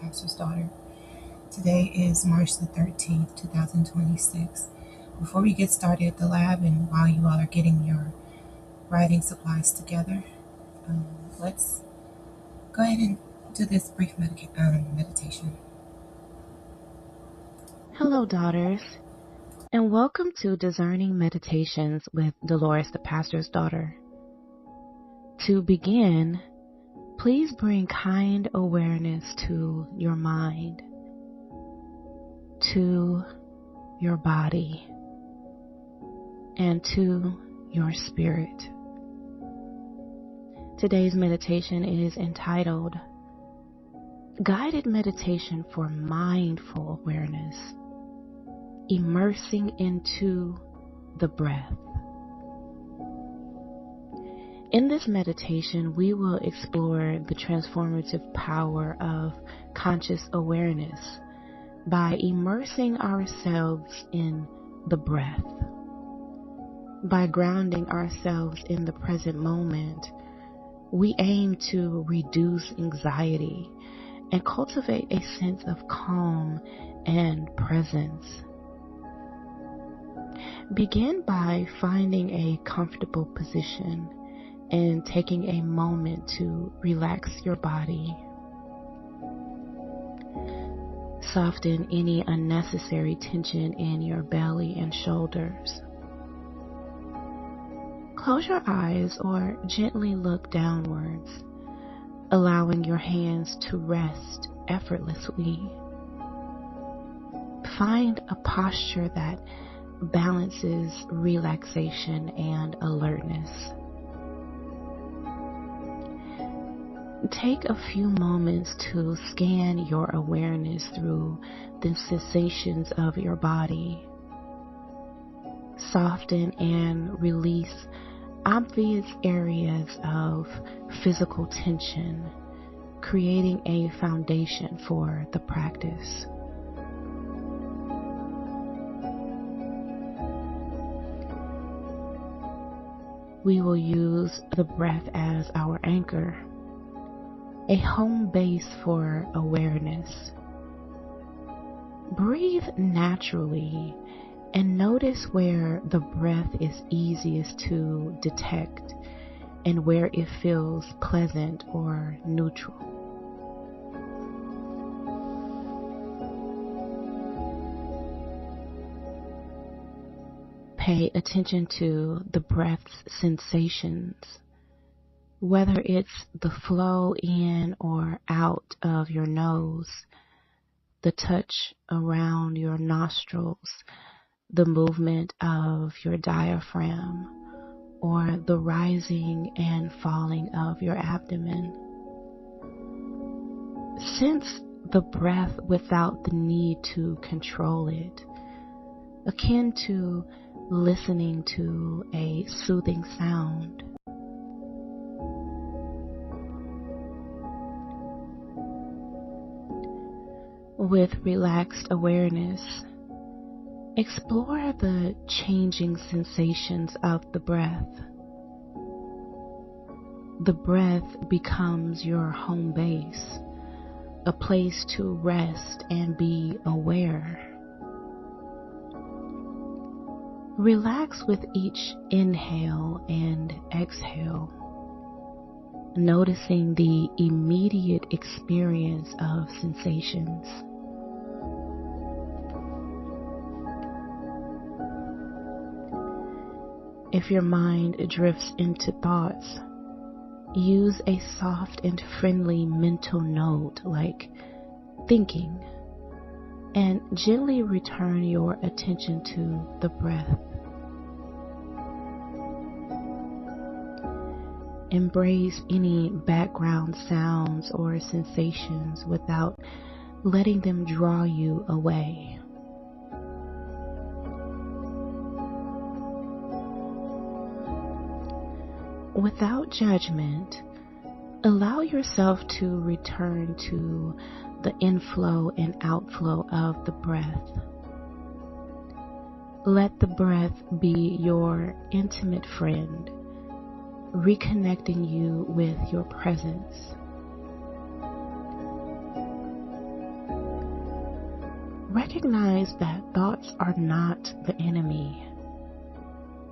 pastor's daughter. Today is March the 13th, 2026. Before we get started at the lab and while you all are getting your writing supplies together, let's go ahead and do this brief meditation. Hello, daughters, and welcome to Discerning Meditations with Delores, the pastor's daughter. To begin, please bring kind awareness to your mind, to your body, and to your spirit. Today's meditation is entitled Guided Meditation for Mindful Awareness, Immersing into the Breath. In this meditation, we will explore the transformative power of conscious awareness by immersing ourselves in the breath. By grounding ourselves in the present moment, we aim to reduce anxiety and cultivate a sense of calm and presence. Begin by finding a comfortable position and taking a moment to relax your body. Soften any unnecessary tension in your belly and shoulders. Close your eyes or gently look downwards, allowing your hands to rest effortlessly. Find a posture that balances relaxation and alertness. Take a few moments to scan your awareness through the sensations of your body. Soften and release obvious areas of physical tension, creating a foundation for the practice. We will use the breath as our anchor, a home base for awareness. Breathe naturally and notice where the breath is easiest to detect and where it feels pleasant or neutral. Pay attention to the breath's sensations, whether it's the flow in or out of your nose, the touch around your nostrils, the movement of your diaphragm, or the rising and falling of your abdomen. Sense the breath without the need to control it, akin to listening to a soothing sound. With relaxed awareness, explore the changing sensations of the breath. The breath becomes your home base, a place to rest and be aware. Relax with each inhale and exhale, noticing the immediate experience of sensations. If your mind drifts into thoughts, use a soft and friendly mental note like thinking, and gently return your attention to the breath. Embrace any background sounds or sensations without letting them draw you away. Without judgment, allow yourself to return to the inflow and outflow of the breath. Let the breath be your intimate friend, reconnecting you with your presence. recognize that thoughts are not the enemy.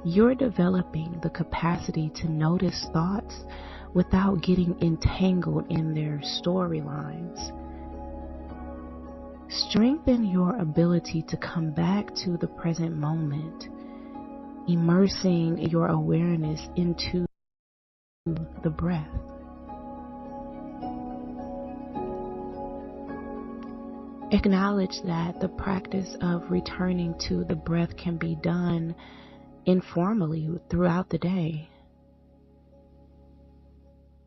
You're developing the capacity to notice thoughts without getting entangled in their storylines. Strengthen your ability to come back to the present moment, immersing your awareness into the breath. Acknowledge that the practice of returning to the breath can be done informally throughout the day.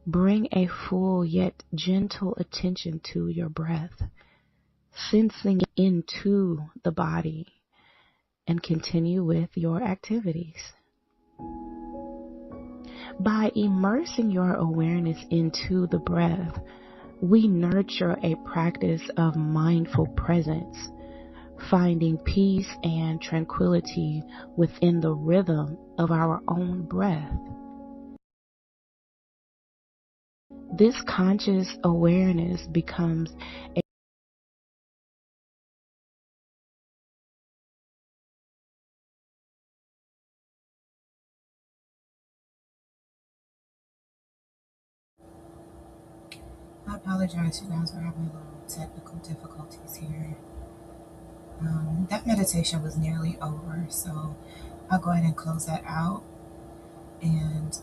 Bring a full yet gentle attention to your breath, sensing into the body, and continue with your activities. By immersing your awareness into the breath, we nurture a practice of mindful presence, finding peace and tranquility within the rhythm of our own breath. This conscious awareness becomes a I apologize, you guys, for having a little technical difficulties here. That meditation was nearly over, so I'll go ahead and close that out, and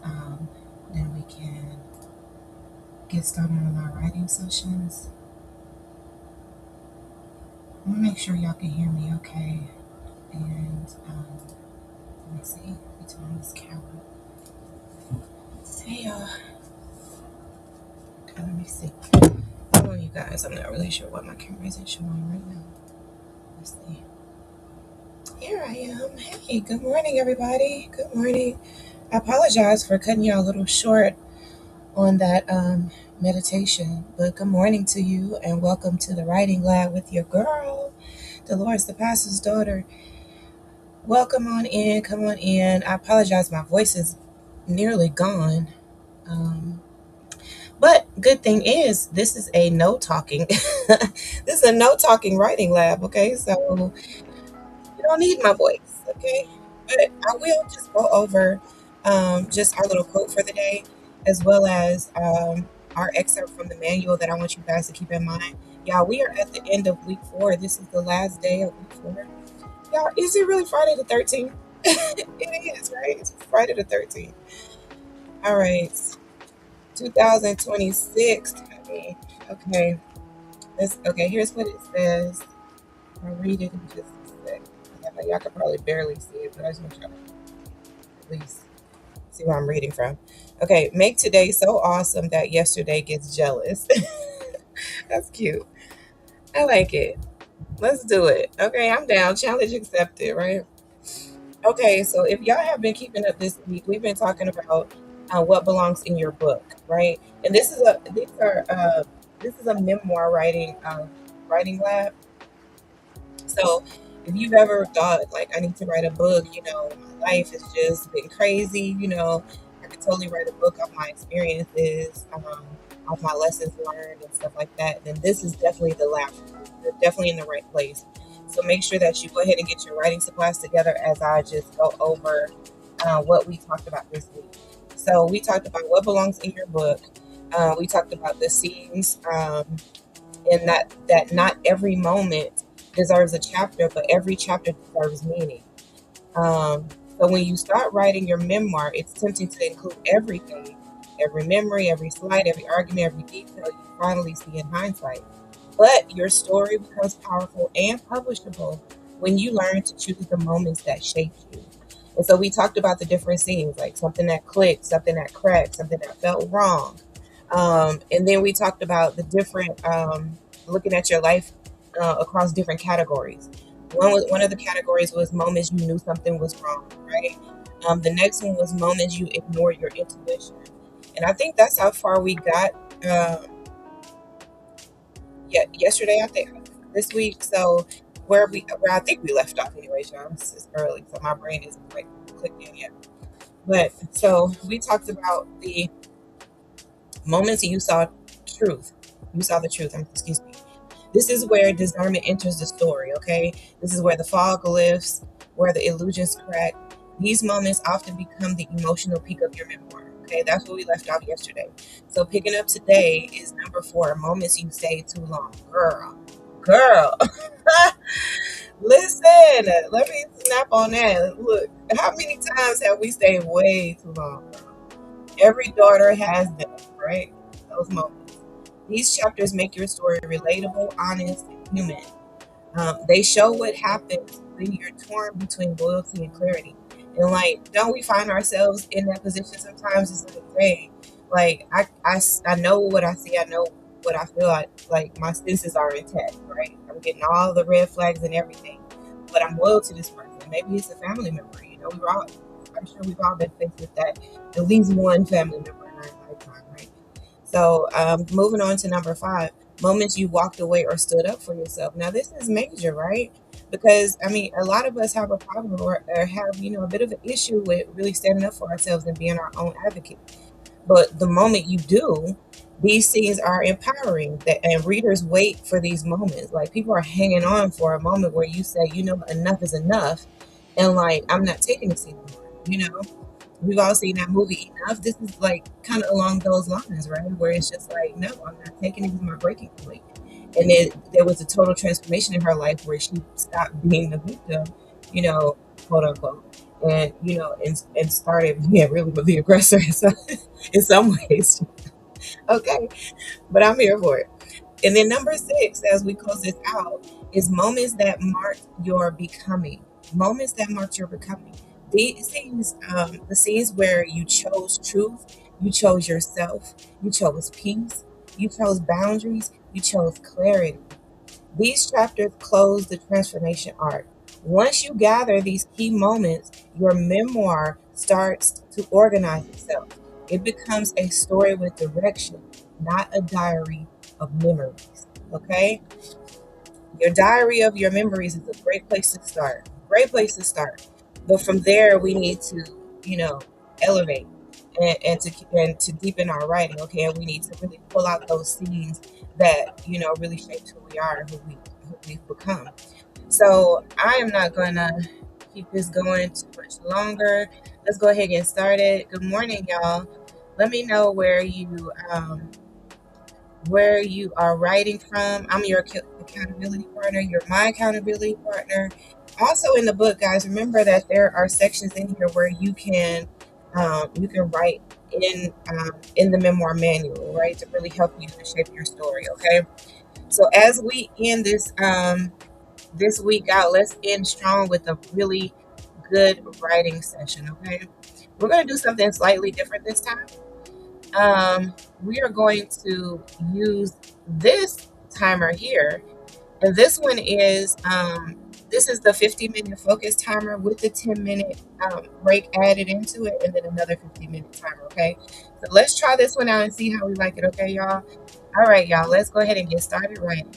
then we can get started on our writing sessions. I'm gonna make sure y'all can hear me okay, and let me see, let me turn on this camera. Hey y'all, okay, let me see. Hold on, you guys, I'm not really sure what my camera isn't showing right now. Let's see. Here I am. Hey, good morning, everybody. Good morning. I apologize for cutting y'all a little short on that meditation, but good morning to you and welcome to the Writing Lab with your girl, Delores, the pastor's daughter. Welcome on in. Come on in. I apologize. My voice is nearly gone. But good thing is, this is a no talking. This is a no talking writing lab. Okay, so you don't need my voice. Okay, but I will just go over just our little quote for the day, as well as our excerpt from the manual that I want you guys to keep in mind. Y'all, we are at the end of week 4. This is the last day of week 4. Y'all, is it really Friday the 13th? It is, right? It's Friday the 13th. All right. 2026, honey. Okay. Okay, here's what it says. I'll read it in just a sec. I know y'all can probably barely see it, but I just want y'all to at least see where I'm reading from. Okay, make today so awesome that yesterday gets jealous. That's cute. I like it. Let's do it. Okay, I'm down. Challenge accepted, right? Okay, so if y'all have been keeping up this week, we've been talking about what belongs in your book, right? And this is a memoir writing lab. So if you've ever thought like I need to write a book, my life has just been crazy, I could totally write a book of my experiences, of my lessons learned and stuff like that, then this is definitely the lab. You're definitely in the right place. So make sure that you go ahead and get your writing supplies together as I just go over what we talked about this week. So we talked about what belongs in your book. We talked about the scenes, and that not every moment deserves a chapter, but every chapter deserves meaning. So when you start writing your memoir, it's tempting to include everything, every memory, every slide, every argument, every detail you finally see in hindsight. But your story becomes powerful and publishable when you learn to choose the moments that shape you. And so we talked about the different scenes, like something that clicked, something that cracked, something that felt wrong. And then we talked about the different, looking at your life across different categories. One of the categories was moments you knew something was wrong, right? The next one was moments you ignored your intuition. And I think that's how far we got yesterday, I think, this week. So where I think we left off anyway, Sean. It's early, so my brain isn't quite clicked in yet. But so we talked about the moments you saw truth. You saw the truth. Excuse me. This is where discernment enters the story, okay? This is where the fog lifts, where the illusions crack. These moments often become the emotional peak of your memoir, okay? That's where we left off yesterday. So picking up today is number 4, moments you stayed too long. Girl. Listen, let me snap on that. Look, how many times have we stayed way too long? Every daughter has them, right? Those moments. These chapters make your story relatable, honest, and human. They show what happens when you're torn between loyalty and clarity. And like, don't we find ourselves in that position sometimes? It's like, dang, like I know what I see, I know what I feel like my senses are intact, right? I'm getting all the red flags and everything, but I'm loyal to this person. Maybe it's a family member, I'm sure we've all been faced with that, at least one family member in our lifetime, right? So, moving on to number 5, moments you walked away or stood up for yourself. Now, this is major, right? Because I mean, a lot of us have a problem or have a bit of an issue with really standing up for ourselves and being our own advocate. But the moment you do, these scenes are empowering. And readers wait for these moments. Like people are hanging on for a moment where you say, enough is enough, and like I'm not taking this anymore. We've all seen that movie Enough. This is like kind of along those lines, right? Where it's just like, no, I'm not taking it. This is my breaking point. And then there was a total transformation in her life where she stopped being the victim, you know, quote unquote, and and started being really the aggressor in some ways. Okay, but I'm here for it. And then number 6, as we close this out, is moments that mark your becoming. Moments that marked your becoming. These scenes, the scenes where you chose truth, you chose yourself, you chose peace, you chose boundaries, you chose clarity. These chapters close the transformation arc. Once you gather these key moments, your memoir starts to organize itself. It becomes a story with direction, not a diary of memories. Okay? Your diary of your memories is a great place to start. Great place to start. But from there, we need to, elevate and to deepen our writing. Okay, and we need to really pull out those scenes that really shaped who we are and who we've become. So I am not gonna keep this going too much longer. Let's go ahead and get started. Good morning, y'all. Let me know where you are writing from. I'm your accountability partner. You're my accountability partner. Also in the book, guys, remember that there are sections in here where you can write in the memoir manual, right, to really help you to shape your story. Okay. So as we end this week out, let's end strong with a really good writing session. Okay. We're gonna do something slightly different this time. We are going to use this timer here, and this is the 50-minute focus timer with the 10-minute break added into it, and then another 50-minute timer. Okay, so let's try this one out and see how we like it. Okay, y'all. All right, y'all. Let's go ahead and get started writing.